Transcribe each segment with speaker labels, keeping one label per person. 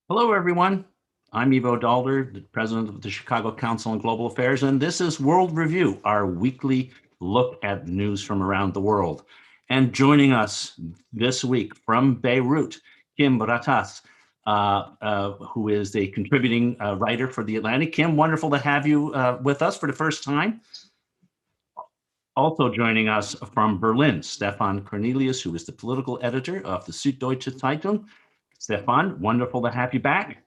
Speaker 1: Hello, everyone. I'm Ivo Daalder, the president of the Chicago Council on Global Affairs, and this is World Review, our weekly look at news from around the world. And joining us this week from Beirut, Kim Ratas, who is a contributing writer for The Atlantic. Kim, wonderful to have you with us for the first time. Also joining us from Berlin, Stefan Kornelius, who is the political editor of the Süddeutsche Zeitung. Stefan, wonderful to have you back.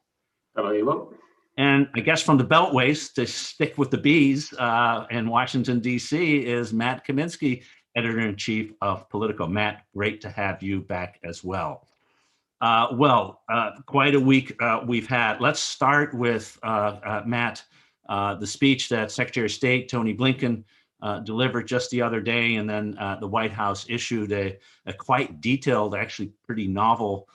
Speaker 2: Hello, Ivo.
Speaker 1: And I guess from the Beltways, to stick with the bees in Washington, D.C., is Matt Kaminski, editor-in-chief of Politico. Matt, great to have you back as well. Quite a week we've had. Let's start with, Matt, the speech that Secretary of State Tony Blinken delivered just the other day, and then the White House issued a quite detailed, actually pretty novel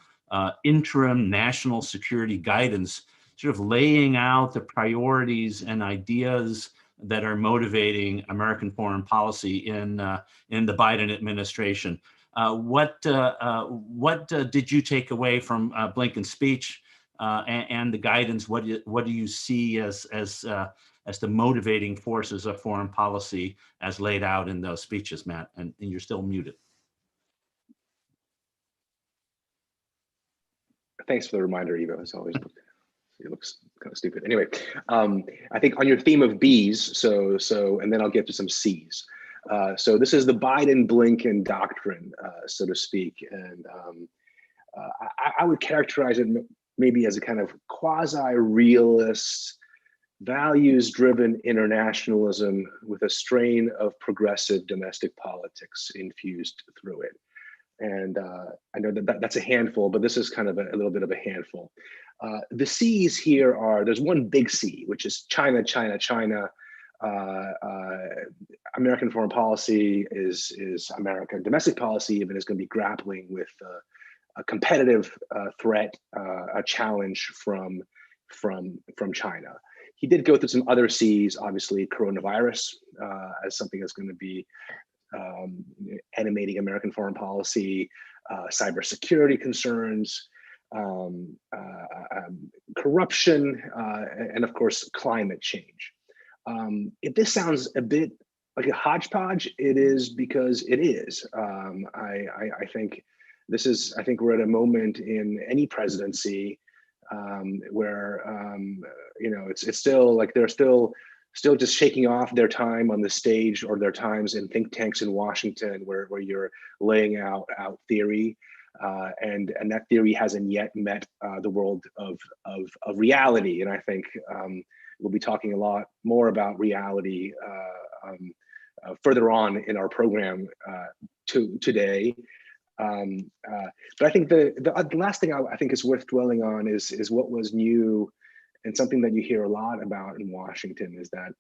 Speaker 1: interim national security guidance, sort of laying out the priorities and ideas that are motivating American foreign policy in the Biden administration. What did you take away from Blinken's speech and the guidance? What do you see as the motivating forces of foreign policy as laid out in those speeches, Matt? And you're still muted.
Speaker 2: Thanks for the reminder, Ivo. As always, it looks kind of stupid. Anyway, I think on your theme of B's, and then I'll get to some C's. So this is the Biden-Blinken doctrine, so to speak, and I would characterize it maybe as a kind of quasi-realist, values-driven internationalism with a strain of progressive domestic politics infused through it. And I know that's a handful, but this is kind of a little bit of a handful. The C's here are, there's one big C, which is China, China, China. American foreign policy is American domestic policy, even is going to be grappling with a competitive threat, a challenge from China. He did go through some other C's, obviously coronavirus as something that's going to be animating American foreign policy, cybersecurity concerns, corruption, and of course, climate change. If this sounds a bit like a hodgepodge, it is because it is. I think I think we're at a moment in any presidency where it's still like they're still just shaking off their time on the stage or their times in think tanks in Washington where you're laying out theory, and that theory hasn't yet met the world of reality. And I think we'll be talking a lot more about reality further on in our program today. But I think the last thing I think is worth dwelling on is what was new. And something that you hear a lot about in Washington is that,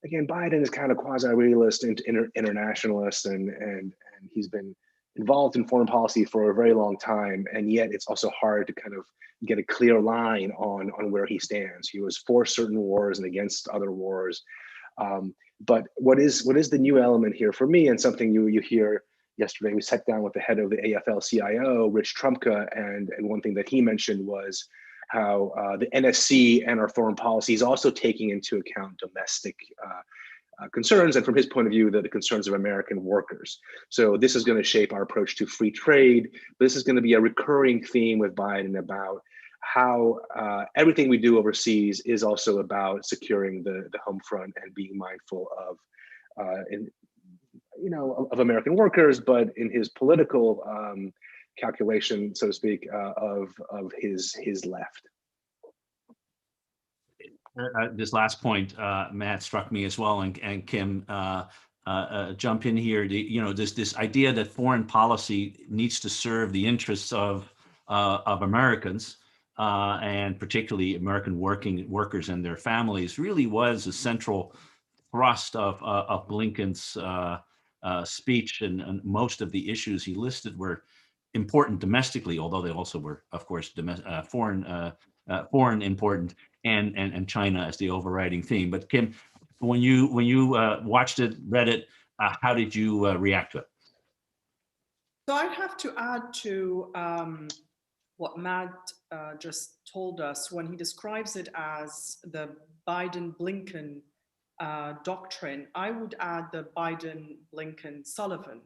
Speaker 2: again, Biden is kind of quasi-realist and internationalist, and he's been involved in foreign policy for a very long time, and yet it's also hard to kind of get a clear line on where he stands. He was for certain wars and against other wars. But what is the new element here for me, and something you hear yesterday, we sat down with the head of the AFL-CIO, Rich Trumka, and one thing that he mentioned was how the NSC and our foreign policy is also taking into account domestic concerns, and from his point of view, the concerns of American workers. So this is going to shape our approach to free trade. But this is going to be a recurring theme with Biden about how everything we do overseas is also about securing the home front and being mindful of of American workers, but in his political calculation, so to speak, of his left.
Speaker 1: This last point, Matt, struck me as well, and Kim, jump in here. This idea that foreign policy needs to serve the interests of Americans, and particularly American workers and their families, really was a central thrust of Blinken's speech, and most of the issues he listed were important domestically, although they also were, of course, foreign important, and China as the overriding theme. But Kim, when you watched it, read it, how did you react to it?
Speaker 3: So I'd have to add to what Matt just told us when he describes it as the Biden-Blinken doctrine. I would add the Biden-Blinken-Sullivan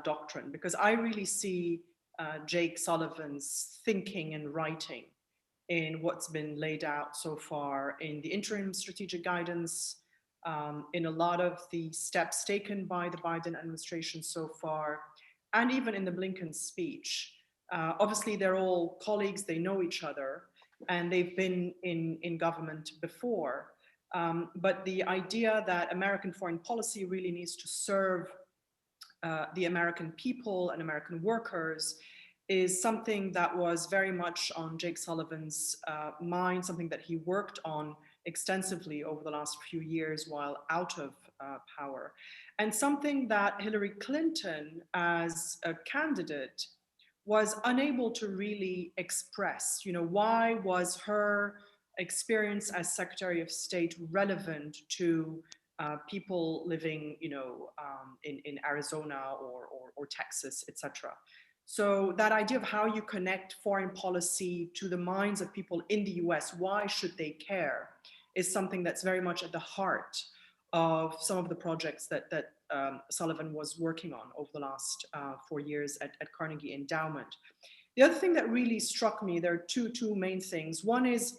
Speaker 3: doctrine, because I really see Jake Sullivan's thinking and writing in what's been laid out so far in the interim strategic guidance, in a lot of the steps taken by the Biden administration so far, and even in the Blinken speech. Obviously, they're all colleagues, they know each other, and they've been in government before. But the idea that American foreign policy really needs to serve the American people and American workers is something that was very much on Jake Sullivan's mind, something that he worked on extensively over the last few years while out of power, and something that Hillary Clinton as a candidate was unable to really express. You know, why was her experience as Secretary of State relevant to people living, you know, in Arizona or Texas, etc. So that idea of how you connect foreign policy to the minds of people in the US, why should they care, is something that's very much at the heart of some of the projects that Sullivan was working on over the last 4 years at Carnegie Endowment. The other thing that really struck me, there are two main things. One is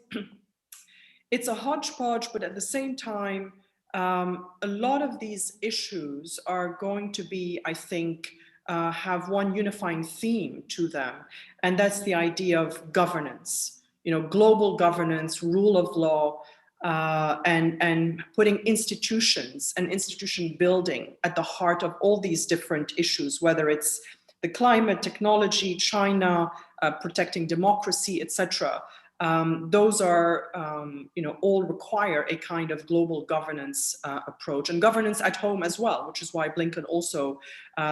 Speaker 3: it's a hodgepodge, but at the same time, a lot of these issues are going to be, I think, have one unifying theme to them, and that's the idea of governance. You know, global governance, rule of law, and putting institutions and institution building at the heart of all these different issues, whether it's the climate, technology, China, protecting democracy, etc. Those are, you know, all require a kind of global governance approach, and governance at home as well, which is why Blinken also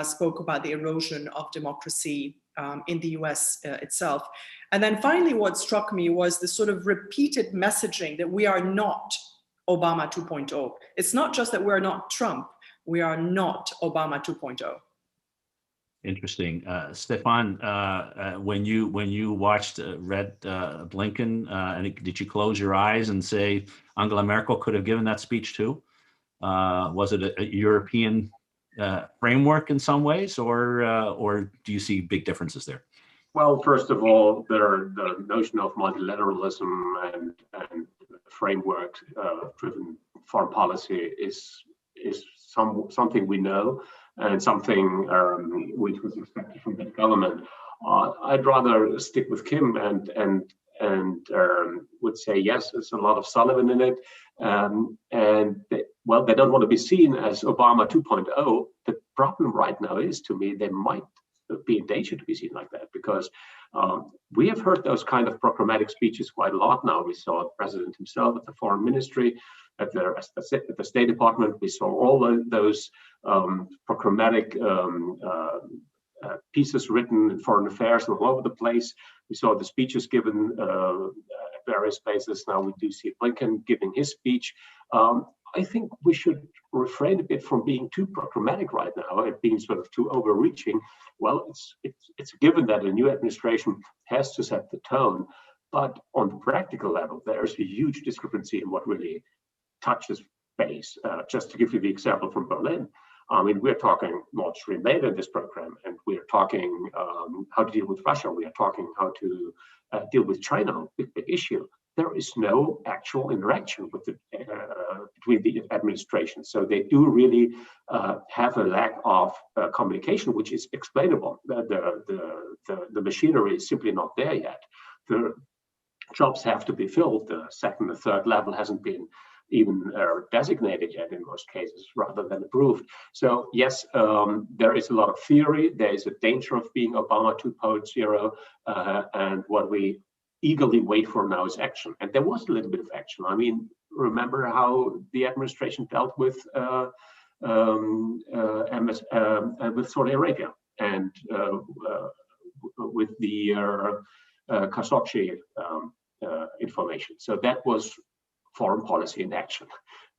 Speaker 3: spoke about the erosion of democracy in the US itself. And then finally, what struck me was the sort of repeated messaging that we are not Obama 2.0. It's not just that we're not Trump, we are not Obama 2.0.
Speaker 1: Interesting. Stefan, when you watched, read Blinken, did you close your eyes and say Angela Merkel could have given that speech too? Was it a European framework in some ways, or do you see big differences there?
Speaker 4: Well, first of all, the notion of multilateralism and framework-driven foreign policy is something we know, and something which was expected from the government. I'd rather stick with Kim and would say yes, there's a lot of Sullivan in it, and they don't want to be seen as Obama 2.0. The problem right now is, to me, they might be in danger to be seen like that, because we have heard those kind of programmatic speeches quite a lot now. We saw the president himself at the foreign ministry, at the State Department. We saw all those programmatic pieces written in foreign affairs all over the place. We saw the speeches given at various places. Now we do see Blinken giving his speech. I think we should refrain a bit from being too programmatic right now and being sort of too overreaching. Well, it's a given that a new administration has to set the tone, but on the practical level, there's a huge discrepancy in what really touches base. Just to give you the example from Berlin, I mean, we're talking Nord Stream later in this program, and we're talking how to deal with Russia. We are talking how to deal with China, big issue. There is no actual interaction with between the administrations. So they do really have a lack of communication, which is explainable. The machinery is simply not there yet. The jobs have to be filled. The second or third level hasn't been even designated yet in most cases, rather than approved. So yes, there is a lot of theory. There is a danger of being Obama 2.0, and what we eagerly wait for now is action. And there was a little bit of action. I mean, remember how the administration dealt with Saudi Arabia and with the Khashoggi information. So that was foreign policy in action.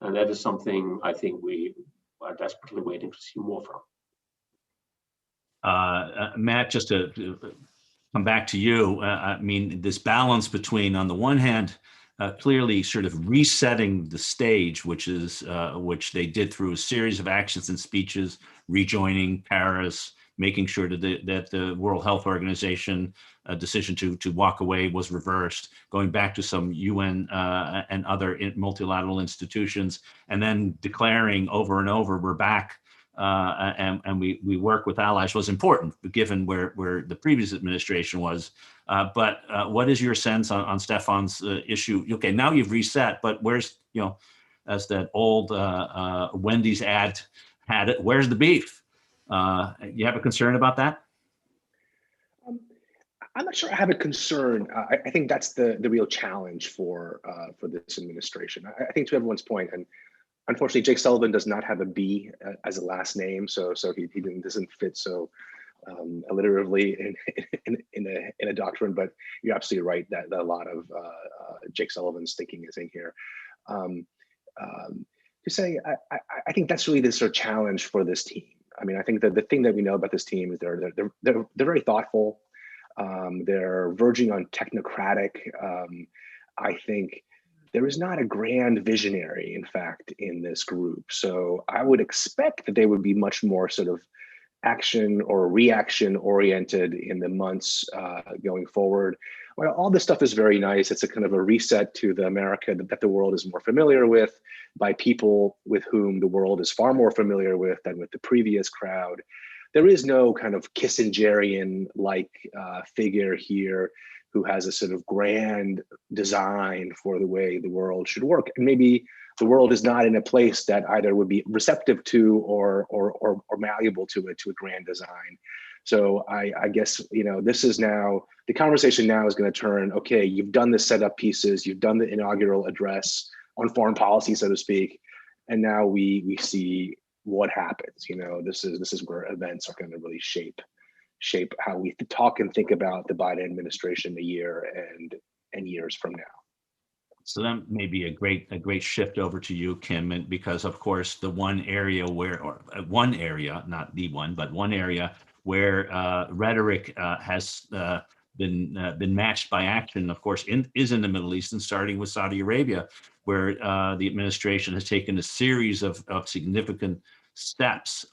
Speaker 4: And that is something I think we are desperately waiting to see more from.
Speaker 1: Matt, just to come back to you. I mean, this balance between, on the one hand, clearly sort of resetting the stage, which they did through a series of actions and speeches, rejoining Paris, making sure that the World Health Organization decision to walk away was reversed, going back to some UN and other multilateral institutions, and then declaring over and over, we're back. And we work with allies was important, given where the previous administration was. But what is your sense on Stefan's issue? Okay, now you've reset, but where's, as that old Wendy's ad had it, where's the beef? You have a concern about that?
Speaker 2: I'm not sure I have a concern. I think that's the real challenge for this administration. I think, to everyone's point, and unfortunately, Jake Sullivan does not have a B as a last name, so he doesn't fit so alliteratively in a doctrine. But you're absolutely right that a lot of Jake Sullivan's thinking is in here. To say, I think that's really the sort of challenge for this team. I mean, I think that the thing that we know about this team is they're very thoughtful. They're verging on technocratic. I think there is not a grand visionary, in fact, in this group. So I would expect that they would be much more sort of action or reaction oriented in the months going forward. Well, all this stuff is very nice. It's a kind of a reset to the America that the world is more familiar with, by people with whom the world is far more familiar with than with the previous crowd. There is no kind of Kissingerian-like figure here who has a sort of grand design for the way the world should work. And maybe the world is not in a place that either would be receptive to or malleable to a grand design. So I guess, this is now, the conversation now is going to turn, okay, you've done the setup pieces, you've done the inaugural address on foreign policy, so to speak, and now we see what happens. This is where events are going to really shape how we talk and think about the Biden administration a year and years from now.
Speaker 1: So that may be a great shift over to you, Kim, and because of course the one area not the one, but one area where rhetoric has been matched by action, of course, is in the Middle East, and starting with Saudi Arabia, where the administration has taken a series of significant steps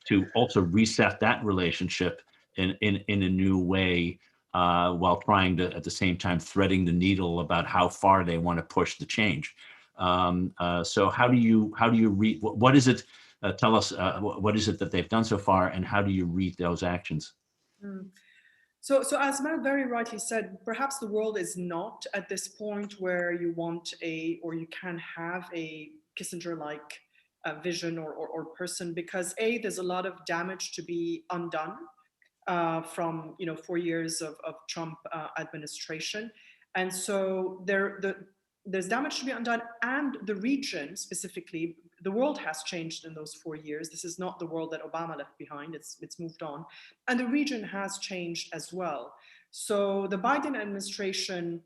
Speaker 1: to also reset that relationship in a new way, while trying to, at the same time, threading the needle about how far they want to push the change. So how do you read? What is it? Tell us what is it that they've done so far, and how do you read those actions?
Speaker 3: So as Matt very rightly said, perhaps the world is not at this point where you want or you can have a Kissinger-like vision or person, because there's a lot of damage to be undone from 4 years of Trump administration, and so there's damage to be undone, and the region specifically, the world has changed in those 4 years. This is not the world that Obama left behind. It's moved on, and the region has changed as well. So the Biden administration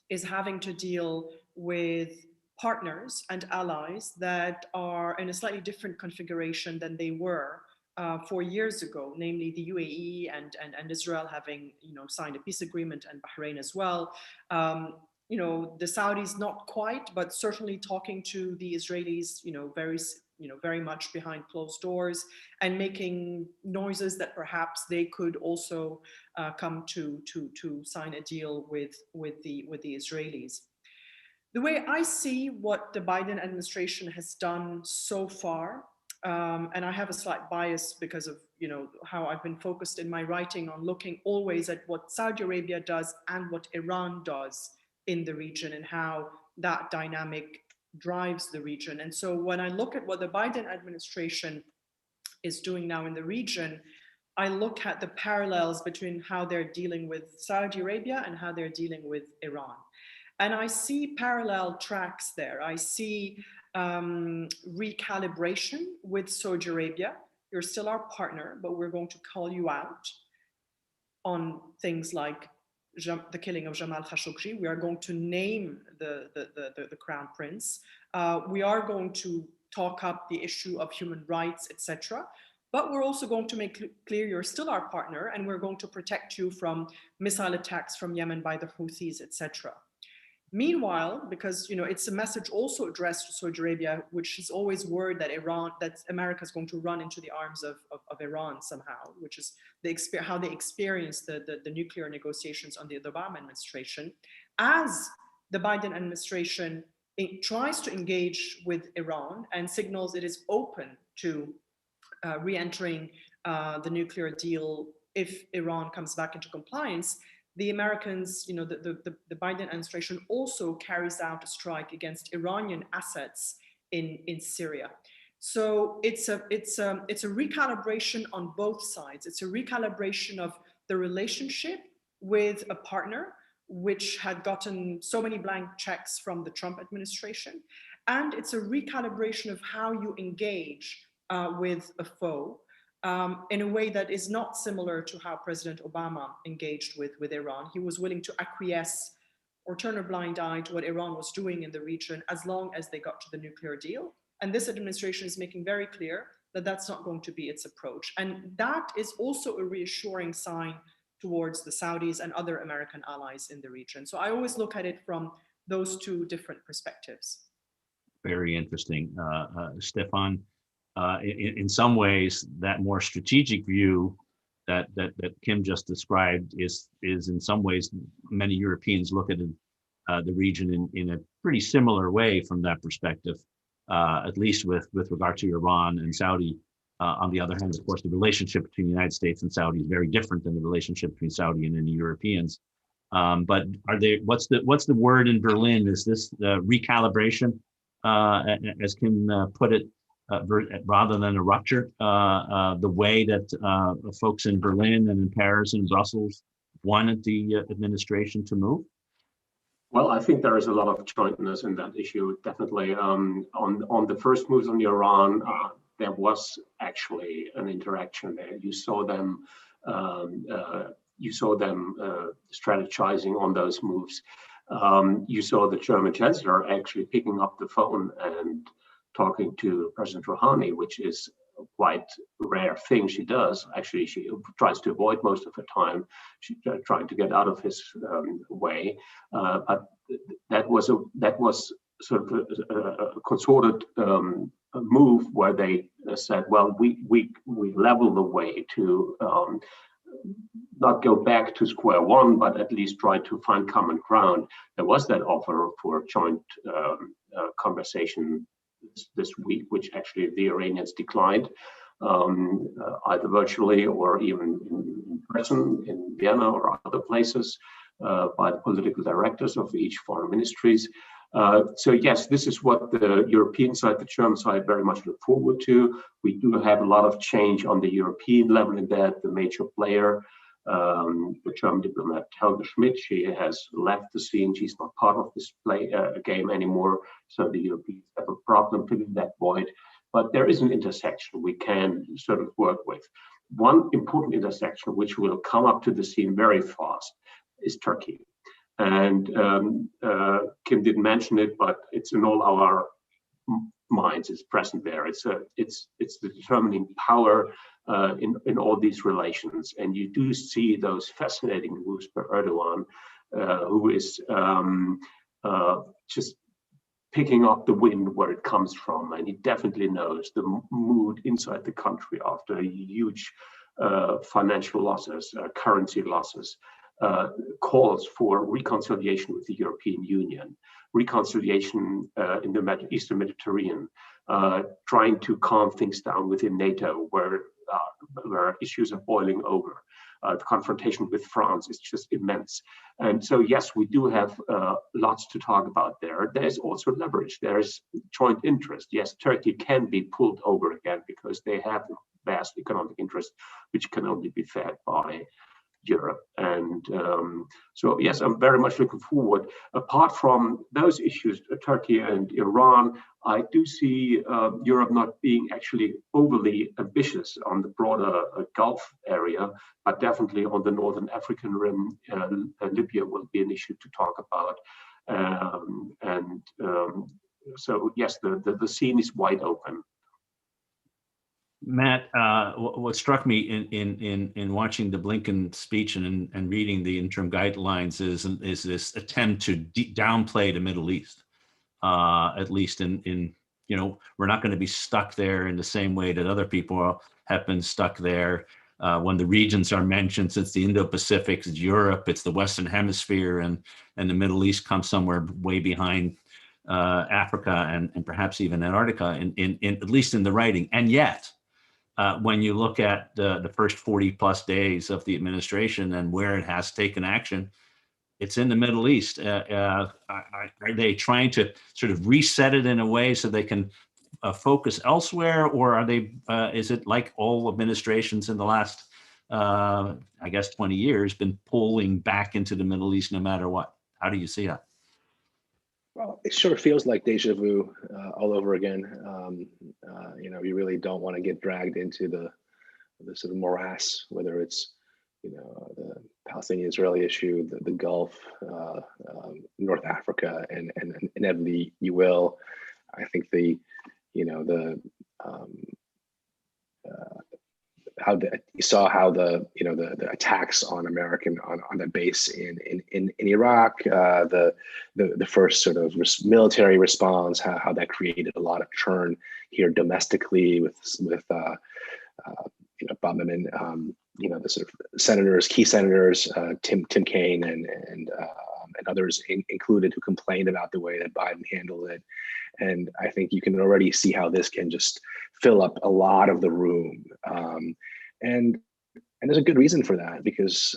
Speaker 3: is having to deal with partners and allies that are in a slightly different configuration than they were 4 years ago, namely the UAE and Israel having signed a peace agreement, and Bahrain as well. The Saudis not quite, but certainly talking to the Israelis, very much behind closed doors, and making noises that perhaps they could also come to sign a deal with the Israelis. The way I see what the Biden administration has done so far, and I have a slight bias because of how I've been focused in my writing on looking always at what Saudi Arabia does and what Iran does in the region, and how that dynamic drives the region. And so when I look at what the Biden administration is doing now in the region, I look at the parallels between how they're dealing with Saudi Arabia and how they're dealing with Iran. And I see parallel tracks there. I see recalibration with Saudi Arabia. You're still our partner, but we're going to call you out on things like the killing of Jamal Khashoggi. We are going to name the crown prince. We are going to talk up the issue of human rights, etc. but we're also going to make clear you're still our partner, and we're going to protect you from missile attacks from Yemen by the Houthis, etc. Meanwhile, because it's a message also addressed to Saudi Arabia, which is always worried that America is going to run into the arms of Iran somehow, which is how they experienced the nuclear negotiations under the Obama administration. As the Biden administration tries to engage with Iran and signals it is open to re-entering the nuclear deal if Iran comes back into compliance, the Americans, the Biden administration also carries out a strike against Iranian assets in Syria. So it's a recalibration on both sides. It's a recalibration of the relationship with a partner which had gotten so many blank checks from the Trump administration, and it's a recalibration of how you engage with a foe in a way that is not similar to how President Obama engaged with Iran. He was willing to acquiesce or turn a blind eye to what Iran was doing in the region as long as they got to the nuclear deal. And this administration is making very clear that that's not going to be its approach. And that is also a reassuring sign towards the Saudis and other American allies in the region. So I always look at it from those two different perspectives.
Speaker 1: Very interesting. Stefan, in some ways, that more strategic view that Kim just described is in some ways, many Europeans look at the region in a pretty similar way from that perspective, at least with regard to Iran and Saudi. On the other hand, of course, the relationship between the United States and Saudi is very different than the relationship between Saudi and any Europeans. But what's the word in Berlin? Is this recalibration, as Kim put it, rather than a rupture? The way that folks in Berlin and in Paris and Brussels wanted the administration to move?
Speaker 4: Well, I think there is a lot of jointness in that issue, definitely. On the first moves on Iran, there was actually an interaction there. You saw them strategizing on those moves. You saw the German Chancellor actually picking up the phone and talking to President Rouhani, which is a quite rare thing she does. Actually, she tries to avoid most of the time. She's trying to get out of his way. But that was sort of a consorted move where they said, well, we level the way to not go back to square one, but at least try to find common ground. There was that offer for joint conversation this week, which actually the Iranians declined, either virtually or even in person in Vienna or other places, by the political directors of each foreign ministries. So yes, this is what the European side, the German side, very much look forward to. We do have a lot of change on the European level in that. The major player, the German diplomat Helga Schmidt, she has left the scene. She's not part of this game anymore. So the Europeans have a problem filling that void. But there is an intersection we can sort of work with. One important intersection, which will come up to the scene very fast, is Turkey. And Kim didn't mention it, but it's in all our minds. It's present there. It's the determining power in all these relations. And you do see those fascinating moves by Erdogan, who is just picking up the wind where it comes from. And he definitely knows the mood inside the country after huge financial losses, currency losses. Calls for reconciliation with the European Union, reconciliation in the Eastern Mediterranean, trying to calm things down within NATO, where issues are boiling over. The confrontation with France is just immense. And so, yes, we do have lots to talk about there. There's also leverage. There's joint interest. Yes, Turkey can be pulled over again because they have vast economic interest, which can only be fed by Europe. And so, yes, I'm very much looking forward. Apart from those issues, Turkey and Iran, I do see Europe not being actually overly ambitious on the broader Gulf area, but definitely on the Northern African rim. Libya will be an issue to talk about. So, yes, the scene is wide open.
Speaker 1: Matt, what struck me in watching the Blinken speech and reading the interim guidelines is this attempt to downplay the Middle East, at least in we're not going to be stuck there in the same way that other people have been stuck there. When the regions are mentioned, since the Indo-Pacific, it's Europe, it's the Western Hemisphere, and the Middle East comes somewhere way behind Africa and perhaps even Antarctica, in at least in the writing. And yet, when you look at the first 40 plus days of the administration and where it has taken action, it's in the Middle East. Are they trying to sort of reset it in a way so they can focus elsewhere, or are they? Is it like all administrations in the last, I guess, 20 years, been pulling back into the Middle East no matter what? How do you see that?
Speaker 2: Well, it sure feels like deja vu all over again. You really don't want to get dragged into the sort of morass, whether it's the Palestinian-Israeli issue, the Gulf, North Africa, and inevitably you will. I think you saw how the attacks on on the base in Iraq, the first sort of military response, how that created a lot of churn here domestically with Bob Memmon, the sort of key senators, Tim Kaine and others included, who complained about the way that Biden handled it. And I think you can already see how this can just fill up a lot of the room. And there's a good reason for that, because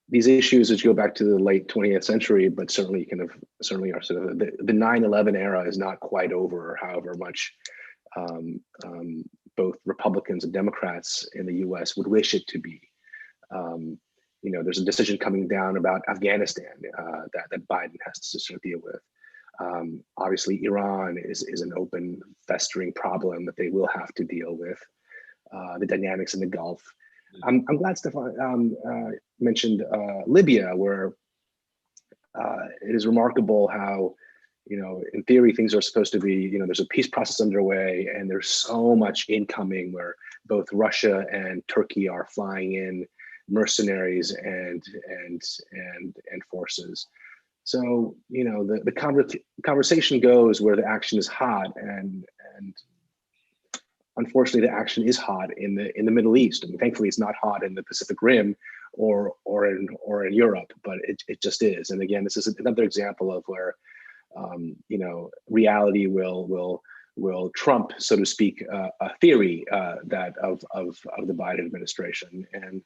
Speaker 2: these issues, as you go back to the late 20th century, but certainly are sort of the 9/11 era is not quite over, however much both Republicans and Democrats in the US would wish it to be. There's a decision coming down about Afghanistan that Biden has to sort of deal with. Obviously, Iran is an open, festering problem that they will have to deal with. The dynamics in the Gulf. I'm glad Stefan mentioned Libya, where it is remarkable how, in theory, things are supposed to be, there's a peace process underway, and there's so much incoming where both Russia and Turkey are flying in mercenaries and forces. So, the conversation goes where the action is hot, and unfortunately, the action is hot in the Middle East. I mean, thankfully, it's not hot in the Pacific Rim or in Europe, but it just is. And again, this is another example of where reality will trump, so to speak, a theory that of the Biden administration. And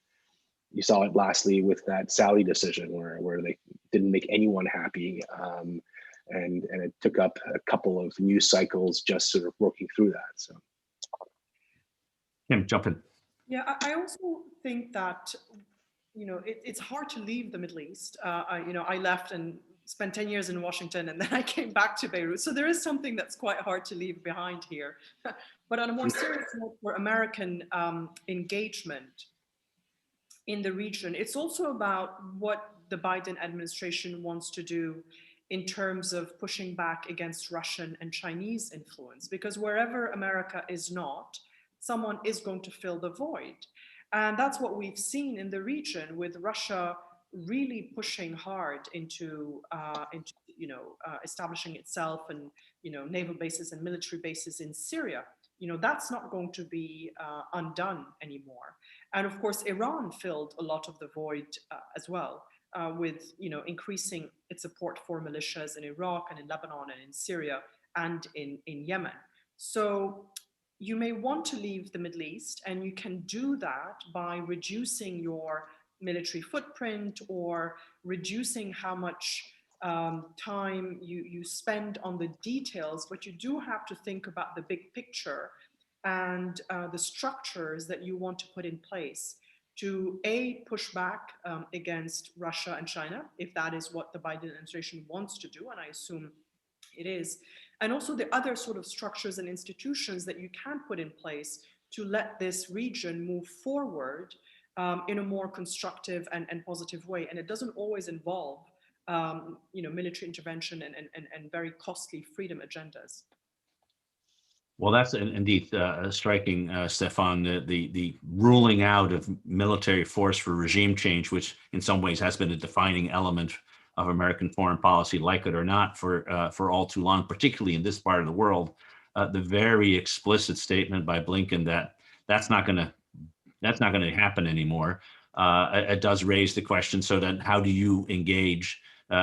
Speaker 2: you saw it lastly with that Saudi decision, where they didn't make anyone happy, and it took up a couple of news cycles just sort of working through that. So,
Speaker 1: Kim, jump in.
Speaker 3: Yeah, I also think that it's hard to leave the Middle East. I left and spent 10 years in Washington, and then I came back to Beirut. So there is something that's quite hard to leave behind here. But on a more serious note, for American engagement in the region, it's also about what the Biden administration wants to do in terms of pushing back against Russian and Chinese influence, because wherever America is not, someone is going to fill the void. And that's what we've seen in the region, with Russia really pushing hard into establishing itself and naval bases and military bases in Syria. That's not going to be undone anymore. And of course, Iran filled a lot of the void as well, with increasing its support for militias in Iraq and in Lebanon and in Syria and in Yemen. So you may want to leave the Middle East, and you can do that by reducing your military footprint or reducing how much time you spend on the details, but you do have to think about the big picture and the structures that you want to put in place to push back against Russia and China, if that is what the Biden administration wants to do, and I assume it is, and also the other sort of structures and institutions that you can put in place to let this region move forward in a more constructive and positive way. And it doesn't always involve military intervention and very costly freedom agendas.
Speaker 1: Well, that's indeed striking, Stefan, the ruling out of military force for regime change, which in some ways has been a defining element of American foreign policy, like it or not, for all too long, particularly in this part of the world. The very explicit statement by Blinken that that's not going to happen anymore. It does raise the question. So then, how do you engage,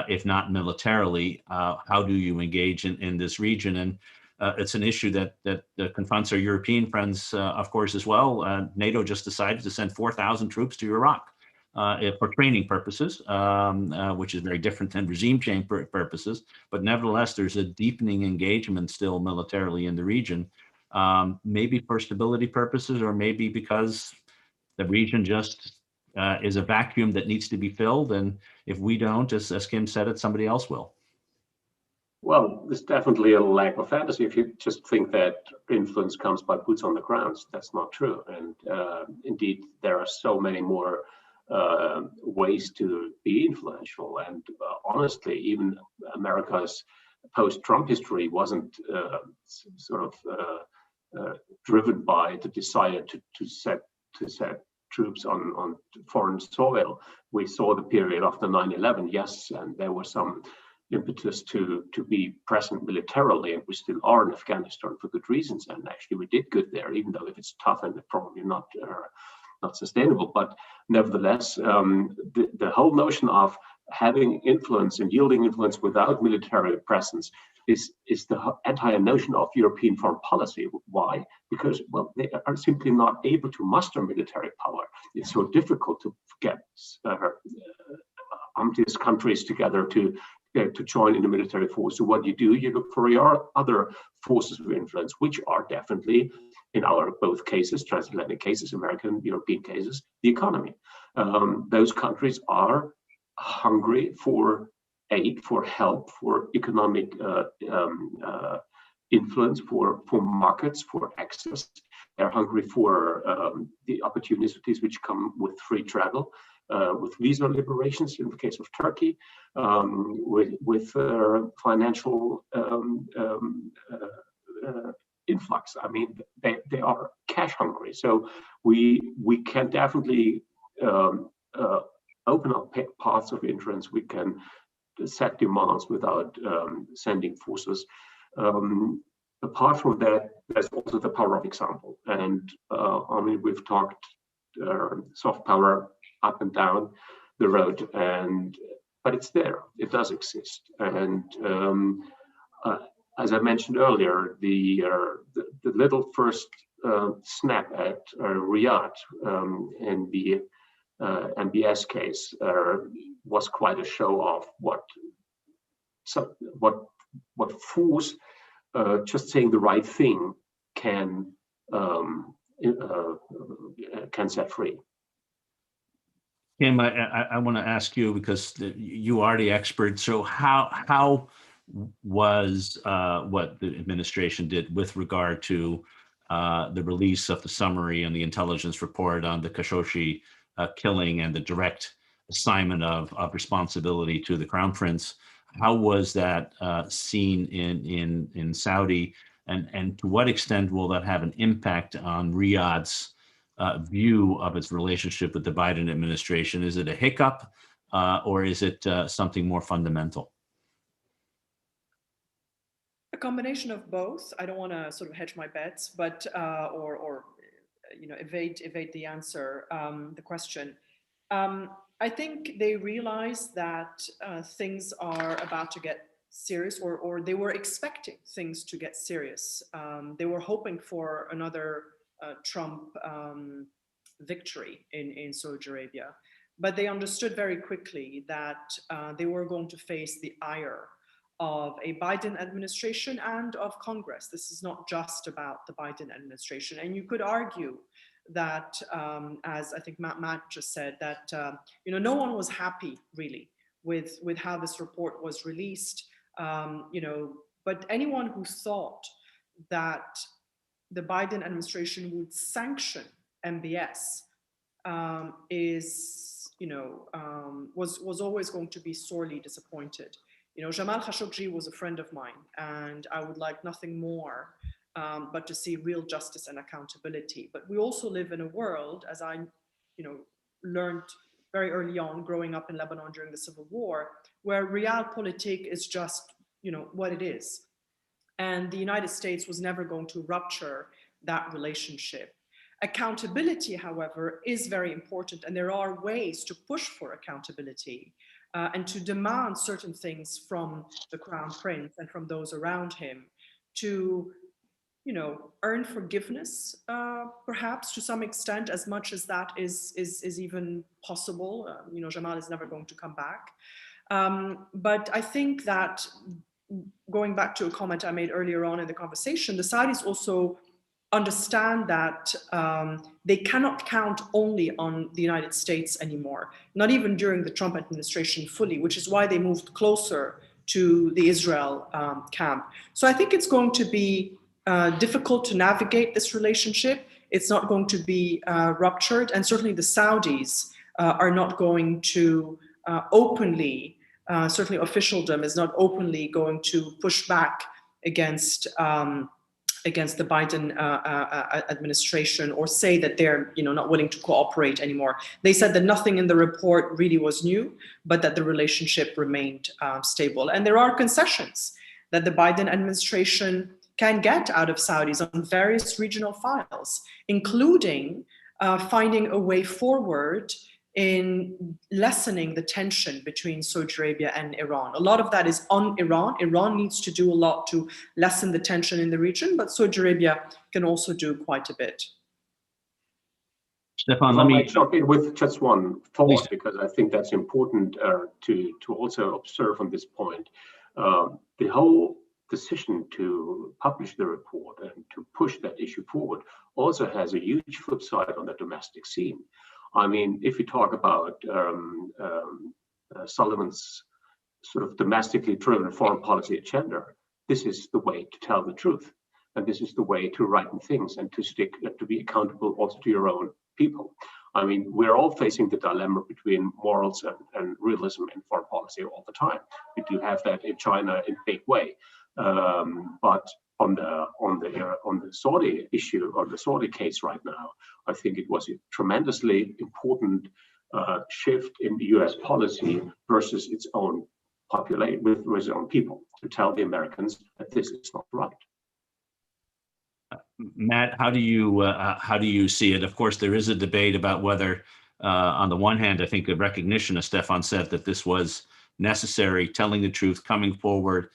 Speaker 1: if not militarily? How do you engage in this region? And it's an issue that confronts our European friends, of course, as well. NATO just decided to send 4,000 troops to Iraq for training purposes, which is very different than regime change purposes. But nevertheless, there's a deepening engagement still militarily in the region, maybe for stability purposes, or maybe because the region just is a vacuum that needs to be filled. And if we don't, as Kim said it, somebody else will.
Speaker 4: Well, there's definitely a lack of fantasy if you just think that influence comes by boots on the ground. That's not true. And indeed, there are so many more ways to be influential. And honestly, even America's post-Trump history wasn't driven by the desire to set troops on foreign soil. We saw the period after 9/11, yes, and there was some impetus to be present militarily, and we still are in Afghanistan for good reasons. And actually, we did good there, even though if it's tough and probably not sustainable. But nevertheless, the whole notion of having influence and yielding influence without military presence is the entire notion of European foreign policy. Why? Because, well, they are simply not able to muster military power. It's so difficult to get these countries together to join in the military force. So what do? You look for your other forces of influence, which are definitely, in our both cases, transatlantic cases, American, European cases, the economy. Those countries are hungry for aid, for help, for economic influence, for markets, for access. They're hungry for the opportunities which come with free travel, with visa liberations in the case of Turkey, with financial influx. I mean, they are cash hungry. So we can definitely open up paths of entrance. We can set demands without sending forces. Apart from that, there's also the power of example. And I mean, we've talked soft power up and down the road, but it's there. It does exist. And as I mentioned earlier, the little first snap at Riyadh in the MBS case was quite a show of what force just saying the right thing can set free.
Speaker 1: Kim, I want to ask you, because you are the expert. So how was what the administration did with regard to the release of the summary and the intelligence report on the Khashoggi killing and the direct assignment of responsibility to the Crown Prince? How was that seen in Saudi, and to what extent will that have an impact on Riyadh's view of its relationship with the Biden administration? Is it a hiccup, or is it something more fundamental?
Speaker 3: A combination of both. I don't want to sort of hedge my bets, but or evade the answer, the question. I think they realized that things are about to get serious, or they were expecting things to get serious. They were hoping for another Trump victory in Saudi Arabia, but they understood very quickly that they were going to face the ire of a Biden administration and of Congress. This is not just about the Biden administration. And you could argue that, as I think Matt just said, that no one was happy really with how this report was released. But anyone who thought that the Biden administration would sanction MBS was always going to be sorely disappointed. Jamal Khashoggi was a friend of mine, and I would like nothing more but to see real justice and accountability. But we also live in a world, as I learned very early on growing up in Lebanon during the Civil War, where realpolitik is just what it is. And the United States was never going to rupture that relationship. Accountability, however, is very important, and there are ways to push for accountability and to demand certain things from the Crown Prince and from those around him to earn forgiveness, perhaps to some extent, as much as that is even possible. Jamal is never going to come back. But I think that, going back to a comment I made earlier on in the conversation, the Saudis also understand that they cannot count only on the United States anymore, not even during the Trump administration fully, which is why they moved closer to the Israel camp. So I think it's going to be difficult to navigate this relationship. It's not going to be ruptured, and certainly the Saudis are not going to openly, certainly officialdom is not openly going to push back against the Biden administration or say that they're not willing to cooperate anymore. They said that nothing in the report really was new, but that the relationship remained stable. And there are concessions that the Biden administration can get out of Saudis on various regional files, including finding a way forward in lessening the tension between Saudi Arabia and Iran. A lot of that is on Iran. Iran needs to do a lot to lessen the tension in the region, but Saudi Arabia can also do quite a bit.
Speaker 1: Stefan, let me
Speaker 4: jump in with just one thought, because I think that's important to also observe on this point. The whole decision to publish the report and to push that issue forward also has a huge flip side on the domestic scene. I mean, if you talk about Sullivan's sort of domestically driven foreign policy agenda, this is the way to tell the truth. And this is the way to righten things and to be accountable also to your own people. I mean, we're all facing the dilemma between morals and realism in foreign policy all the time. We do have that in China in a big way. But on the Saudi issue, or the Saudi case right now, I think it was a tremendously important shift in the U.S. policy versus its own population, with its own people, to tell the Americans that this is not right.
Speaker 1: Matt, how do you see it? Of course, there is a debate about whether, on the one hand, I think the recognition, as Stefan said, that this was necessary, telling the truth, coming forward,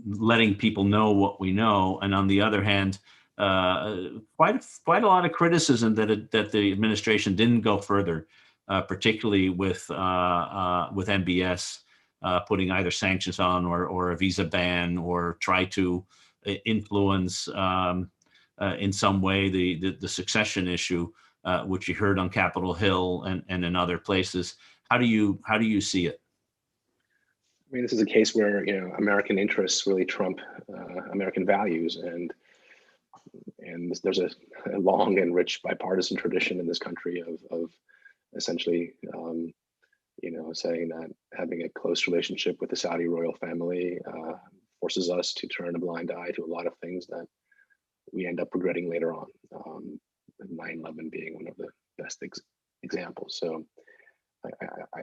Speaker 1: letting people know what we know, and on the other hand, quite a lot of criticism that the administration didn't go further, particularly with MBS putting either sanctions on or a visa ban, or try to influence in some way the succession issue, which you heard on Capitol Hill and in other places. How do you see it?
Speaker 2: I mean, this is a case where American interests really trump American values, and there's a long and rich bipartisan tradition in this country of essentially saying that having a close relationship with the Saudi royal family forces us to turn a blind eye to a lot of things that we end up regretting later on. 9/11 being one of the best examples. So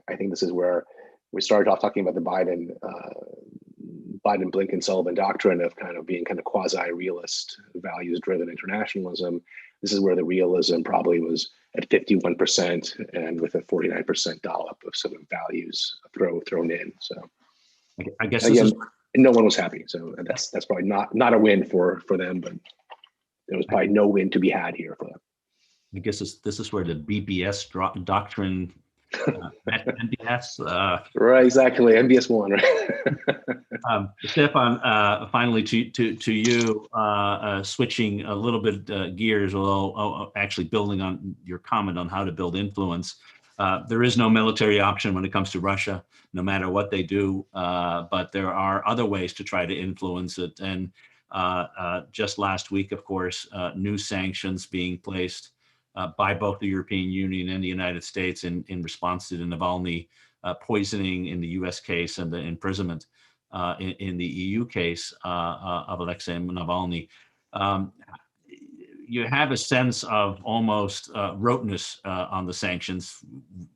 Speaker 2: I think this is where we started off talking about the Biden Blinken Sullivan doctrine of kind of being kind of quasi-realist, values-driven internationalism. This is where the realism probably was at 51%, and with a 49% dollop of sort of values thrown in. So
Speaker 1: I guess
Speaker 2: again, no one was happy. So that's probably not a win for them, but there was probably no win to be had here for them.
Speaker 1: I guess this is where the BBS doctrine, NBS.
Speaker 2: Right, exactly. NBS 1, right?
Speaker 1: Stefan, finally to you, switching a little bit gears, although actually building on your comment on how to build influence. There is no military option when it comes to Russia, no matter what they do, but there are other ways to try to influence it. And just last week, of course, new sanctions being placed by both the European Union and the United States in response to the Navalny poisoning in the US case and the imprisonment in the EU case of Alexei Navalny. You have a sense of almost roteness on the sanctions.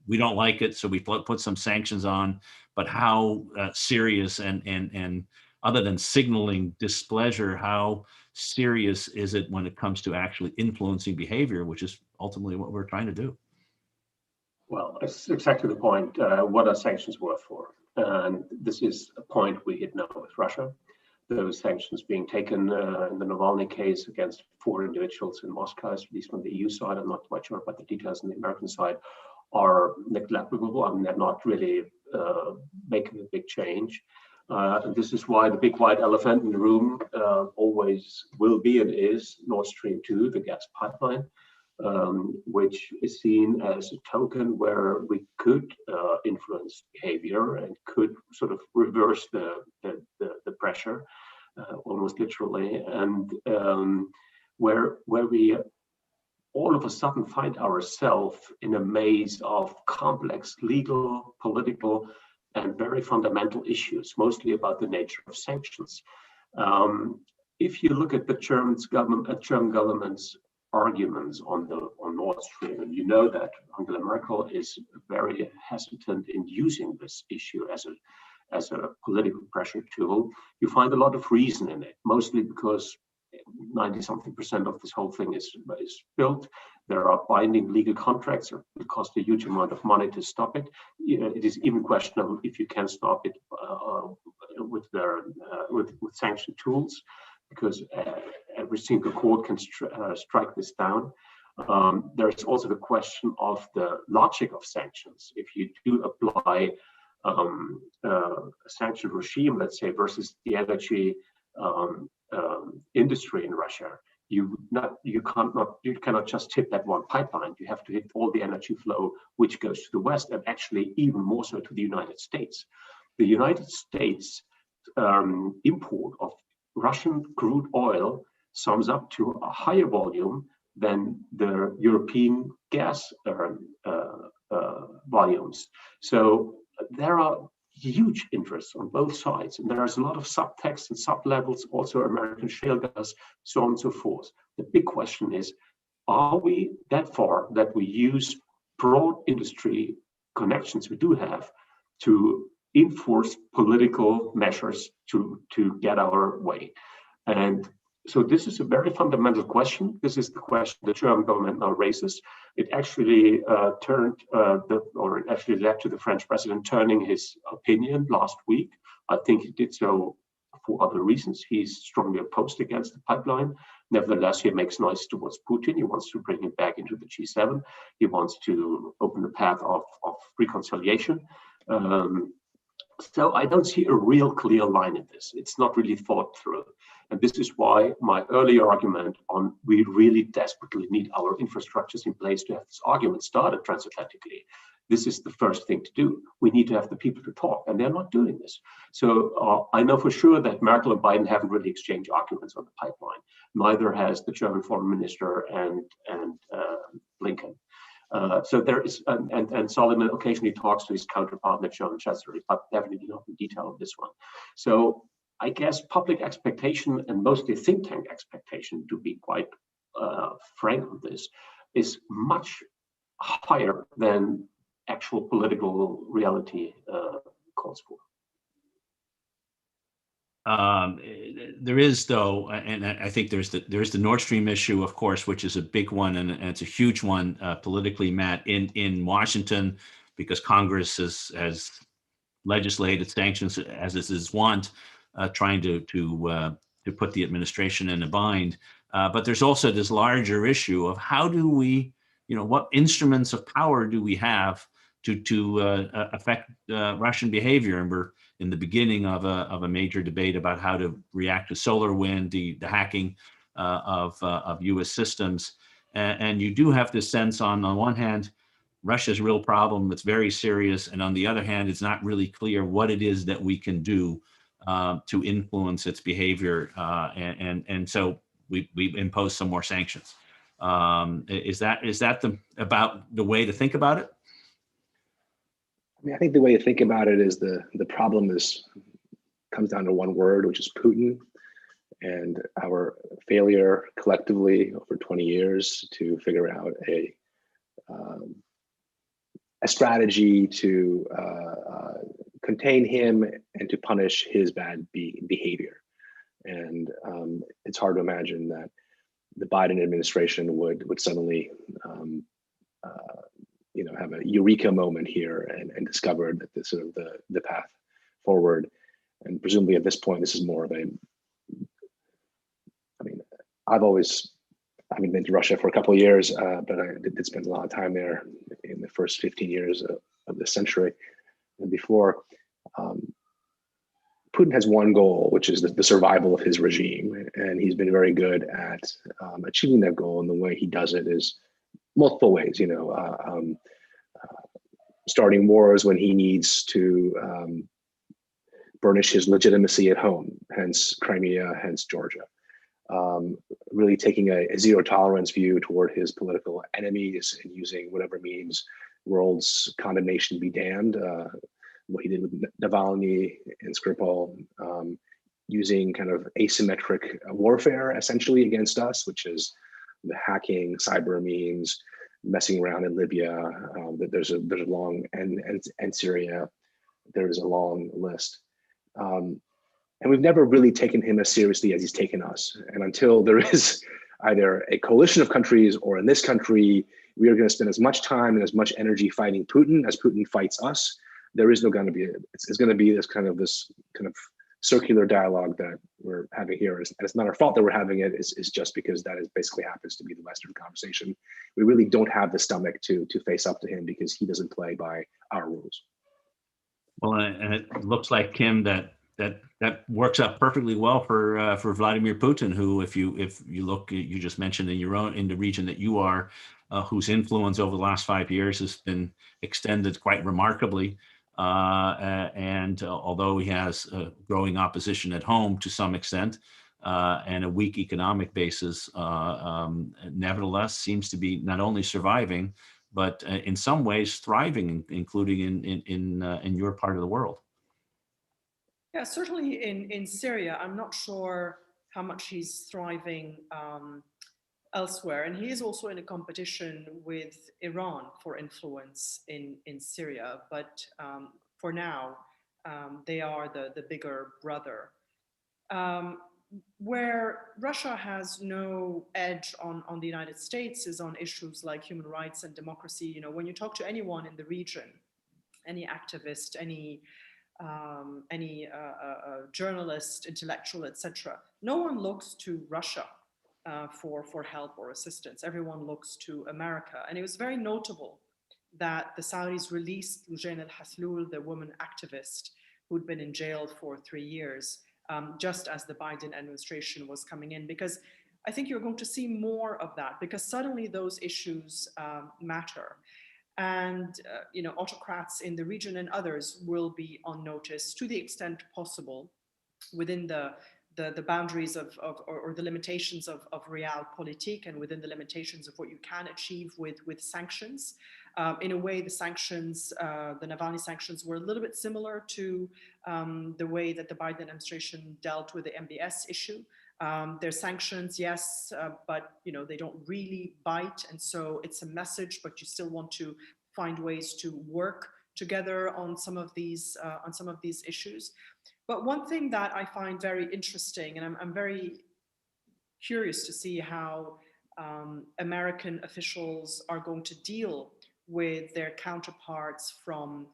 Speaker 1: We don't like it, so we put some sanctions on. But how serious and other than signaling displeasure, how serious is it when it comes to actually influencing behavior, which is ultimately what we're trying to do?
Speaker 4: Well, that's exactly the point. What are sanctions worth for? And this is a point we hit now with Russia. Those sanctions being taken in the Navalny case against 4 individuals in Moscow, at least from the EU side, I'm not quite sure about the details on the American side, are negligible. I mean, they're not really making a big change. And this is why the big white elephant in the room always will be and is Nord Stream 2, the gas pipeline, which is seen as a token where we could influence behavior and could sort of reverse the pressure, almost literally, and where we all of a sudden find ourselves in a maze of complex legal, political, and very fundamental issues, mostly about the nature of sanctions. If you look at the German government's arguments on Nord Stream, and you know that Angela Merkel is very hesitant in using this issue as a political pressure tool, you find a lot of reason in it, mostly because 90-something% of this whole thing is built. There are binding legal contracts. It will cost a huge amount of money to stop it. It is even questionable if you can stop it with sanction tools, because every single court can strike this down. There is also the question of the logic of sanctions. If you do apply a sanction regime, let's say, versus the energy industry in Russia, you cannot just hit that one pipeline. You have to hit all the energy flow which goes to the West, and actually even more so to the United States. The United States import of Russian crude oil sums up to a higher volume than the European gas volumes. So there are huge interests on both sides, and there's a lot of subtext and sub-levels, also American shale gas, so on and so forth. The big question is, are we that far that we use broad industry connections we do have to enforce political measures to get our way? And so this is a very fundamental question. This is the question the German government now raises. It actually led to the French president turning his opinion last week. I think he did so for other reasons. He's strongly opposed against the pipeline. Nevertheless, he makes noise towards Putin. He wants to bring him back into the G7. He wants to open the path of reconciliation. So I don't see a real clear line in this. It's not really thought through. And this is why my earlier argument on we really desperately need our infrastructures in place to have this argument started transatlantically. This is the first thing to do. We need to have the people to talk, and they're not doing this. So I know for sure that Merkel and Biden haven't really exchanged arguments on the pipeline. Neither has the German foreign minister and Blinken. So there is, and Sullivan occasionally talks to his counterpart, the German Chancellor, but definitely not in detail on this one. So I guess public expectation, and mostly think tank expectation, to be quite frank on this, is much higher than actual political reality calls for.
Speaker 1: There is, though, and I think there's the Nord Stream issue, of course, which is a big one, and it's a huge one politically, Matt, in Washington, because Congress has legislated sanctions as is his want, trying to put the administration in a bind. But there's also this larger issue of how do we, what instruments of power do we have to affect Russian behavior? And we're in the beginning of a major debate about how to react to SolarWind, the hacking of U.S. systems. And you do have this sense on the one hand, Russia's real problem, it's very serious. And on the other hand, it's not really clear what it is that we can do to influence its behavior. And so we impose some more sanctions. Is that about the way to think about it?
Speaker 2: I mean, I think the way to think about it is the problem comes down to one word, which is Putin. And our failure collectively over 20 years to figure out a strategy to contain him and to punish his bad behavior. And it's hard to imagine that the Biden administration would suddenly, have a eureka moment here and discover that this sort of the path forward. And presumably at this point, this is more of a. I mean, I've been to Russia for a couple of years, but I did spend a lot of time there in the first 15 years of the century and before. Putin has one goal, which is the survival of his regime, and he's been very good at achieving that goal. And the way he does it is multiple ways. Starting wars when he needs to burnish his legitimacy at home, hence Crimea, hence Georgia. Really taking a zero tolerance view toward his political enemies and using whatever means, world's condemnation be damned. What he did with Navalny and Skripal, using kind of asymmetric warfare essentially against us, which is the hacking, cyber means, messing around in Libya. There's a long and Syria. There is a long list. And we've never really taken him as seriously as he's taken us. And until there is either a coalition of countries or in this country, we are going to spend as much time and as much energy fighting Putin as Putin fights us. There is no going to be, it's going to be this kind of circular dialogue that we're having here. And it's not our fault that we're having it. It's just because that is basically happens to be the Western conversation. We really don't have the stomach to face up to him because he doesn't play by our rules.
Speaker 1: Well, and it looks like, Kim, that works out perfectly well for Vladimir Putin, who, if you look, you just mentioned in the region that you are, whose influence over the last 5 years has been extended quite remarkably. And although he has growing opposition at home to some extent and a weak economic basis, nevertheless seems to be not only surviving, but in some ways thriving, including in your part of the world.
Speaker 3: Yeah, certainly in Syria, I'm not sure how much he's thriving elsewhere. And he is also in a competition with Iran for influence in Syria. But for now, they are the bigger brother. Where Russia has no edge on the United States is on issues like human rights and democracy. When you talk to anyone in the region, any activist, any journalist, intellectual, etc., no one looks to Russia for help or assistance. Everyone looks to America. And it was very notable that the Saudis released Loujain al-Hathloul, the woman activist who'd been in jail for 3 years, just as the Biden administration was coming in, because I think you're going to see more of that, because suddenly those issues matter. And autocrats in the region and others will be on notice to the extent possible within the boundaries or the limitations of realpolitik and within the limitations of what you can achieve with sanctions. In a way, the sanctions, the Navalny sanctions, were a little bit similar to the way that the Biden administration dealt with the MBS issue. There's sanctions, yes, but they don't really bite, and so it's a message. But you still want to find ways to work together on some of these issues. But one thing that I find very interesting, and I'm very curious to see how American officials are going to deal with their counterparts from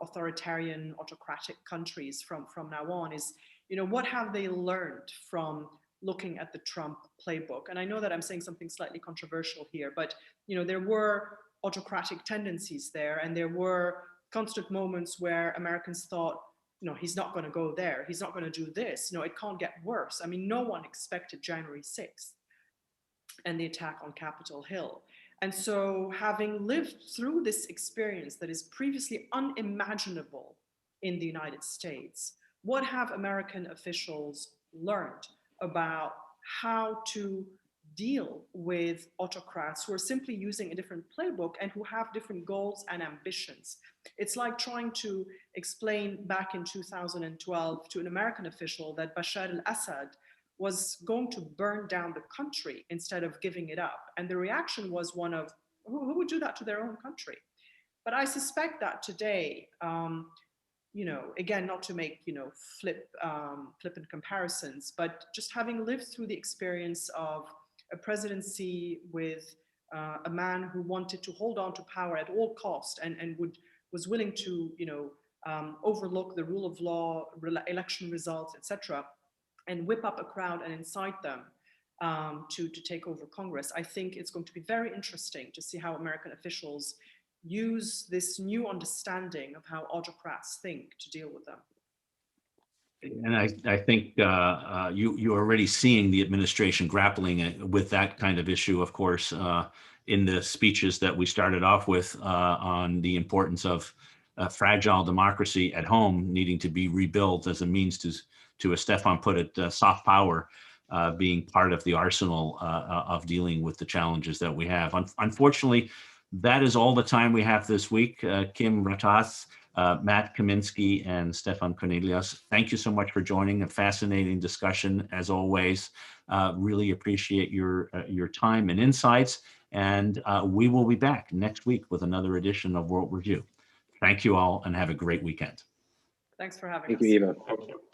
Speaker 3: authoritarian, autocratic countries from now on, is what have they learned from looking at the Trump playbook? And I know that I'm saying something slightly controversial here, but there were autocratic tendencies there, and there were constant moments where Americans thought, he's not going to go there, he's not going to do this, it can't get worse. I mean, no one expected January 6th and the attack on Capitol Hill. And so, having lived through this experience that is previously unimaginable in the United States, what have American officials learned about how to deal with autocrats who are simply using a different playbook and who have different goals and ambitions? It's like trying to explain back in 2012 to an American official that Bashar al-Assad was going to burn down the country instead of giving it up. And the reaction was one of, who would do that to their own country? But I suspect that today, you know, again, not to make, you know, flippant comparisons, but just having lived through the experience of a presidency with a man who wanted to hold on to power at all cost and was willing to, you know, overlook the rule of law, election results, etc., and whip up a crowd and incite them to take over Congress. I think it's going to be very interesting to see how American officials use this new understanding of how autocrats think to deal with them.
Speaker 1: And I think you're already seeing the administration grappling with that kind of issue, of course, in the speeches that we started off with on the importance of fragile democracy at home needing to be rebuilt as a means to as Stefan put it, soft power being part of the arsenal of dealing with the challenges that we have. Unfortunately, that is all the time we have this week. Kim Ghattas, Matt Kaminski, and Stefan Kornelius, thank you so much for joining. A fascinating discussion, as always. Really appreciate your time and insights. And we will be back next week with another edition of World Review. Thank you all and have a great weekend.
Speaker 3: Thanks for having us.
Speaker 2: Thank you, Ivo.
Speaker 4: Thank you.